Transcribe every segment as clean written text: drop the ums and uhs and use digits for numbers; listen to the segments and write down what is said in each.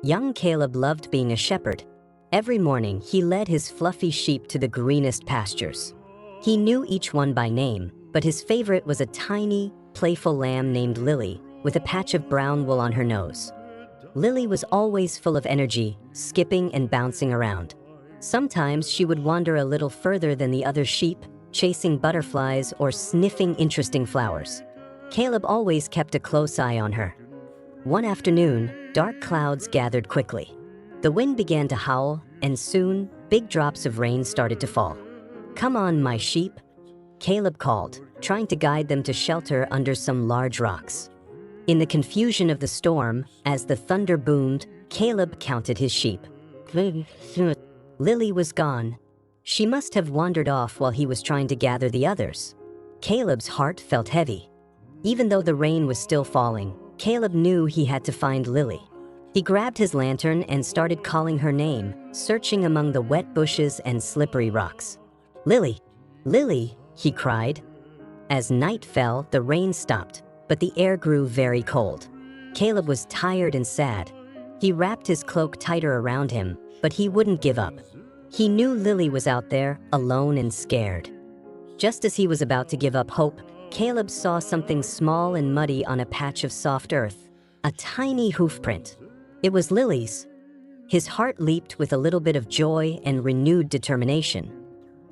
Young Caleb loved being a shepherd. Every morning, he led his fluffy sheep to the greenest pastures. He knew each one by name, but his favorite was a tiny, playful lamb named Lily, with a patch of brown wool on her nose. Lily was always full of energy, skipping and bouncing around. Sometimes she would wander a little further than the other sheep, chasing butterflies or sniffing interesting flowers. Caleb always kept a close eye on her. One afternoon, dark clouds gathered quickly. The wind began to howl, and soon, big drops of rain started to fall. "Come on, my sheep," Caleb called, trying to guide them to shelter under some large rocks. In the confusion of the storm, as the thunder boomed, Caleb counted his sheep. Lily was gone. She must have wandered off while he was trying to gather the others. Caleb's heart felt heavy. Even though the rain was still falling, Caleb knew he had to find Lily. He grabbed his lantern and started calling her name, searching among the wet bushes and slippery rocks. "Lily! Lily!" he cried. As night fell, the rain stopped, but the air grew very cold. Caleb was tired and sad. He wrapped his cloak tighter around him, but he wouldn't give up. He knew Lily was out there, alone and scared. Just as he was about to give up hope, Caleb saw something small and muddy on a patch of soft earth, a tiny hoofprint. It was Lily's. His heart leaped with a little bit of joy and renewed determination.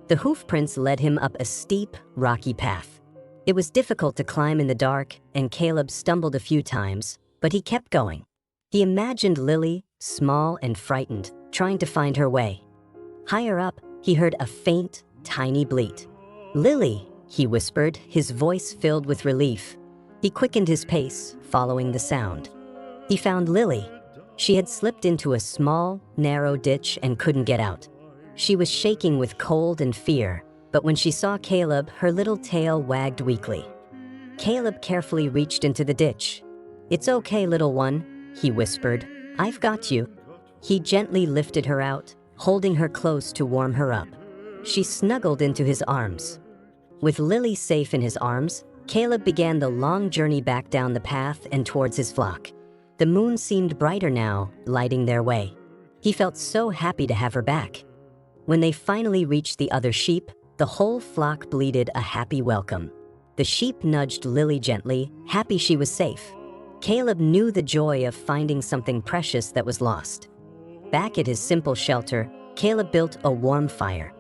The hoofprints led him up a steep, rocky path. It was difficult to climb in the dark, and Caleb stumbled a few times, but he kept going. He imagined Lily, small and frightened, trying to find her way. Higher up, he heard a faint, tiny bleat. "Lily!" he whispered, his voice filled with relief. He quickened his pace, following the sound. He found Lily. She had slipped into a small, narrow ditch and couldn't get out. She was shaking with cold and fear, but when she saw Caleb, her little tail wagged weakly. Caleb carefully reached into the ditch. "It's okay, little one," he whispered. "I've got you." He gently lifted her out, holding her close to warm her up. She snuggled into his arms. With Lily safe in his arms, Caleb began the long journey back down the path and towards his flock. The moon seemed brighter now, lighting their way. He felt so happy to have her back. When they finally reached the other sheep, the whole flock bleated a happy welcome. The sheep nudged Lily gently, happy she was safe. Caleb knew the joy of finding something precious that was lost. Back at his simple shelter, Caleb built a warm fire.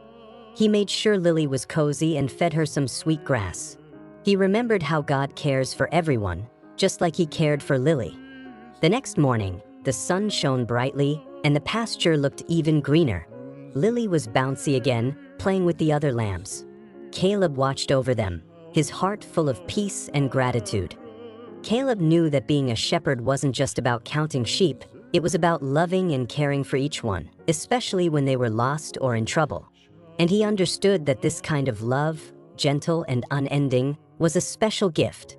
He made sure Lily was cozy and fed her some sweet grass. He remembered how God cares for everyone, just like he cared for Lily. The next morning, the sun shone brightly, and the pasture looked even greener. Lily was bouncy again, playing with the other lambs. Caleb watched over them, his heart full of peace and gratitude. Caleb knew that being a shepherd wasn't just about counting sheep, it was about loving and caring for each one, especially when they were lost or in trouble. And he understood that this kind of love, gentle and unending, was a special gift,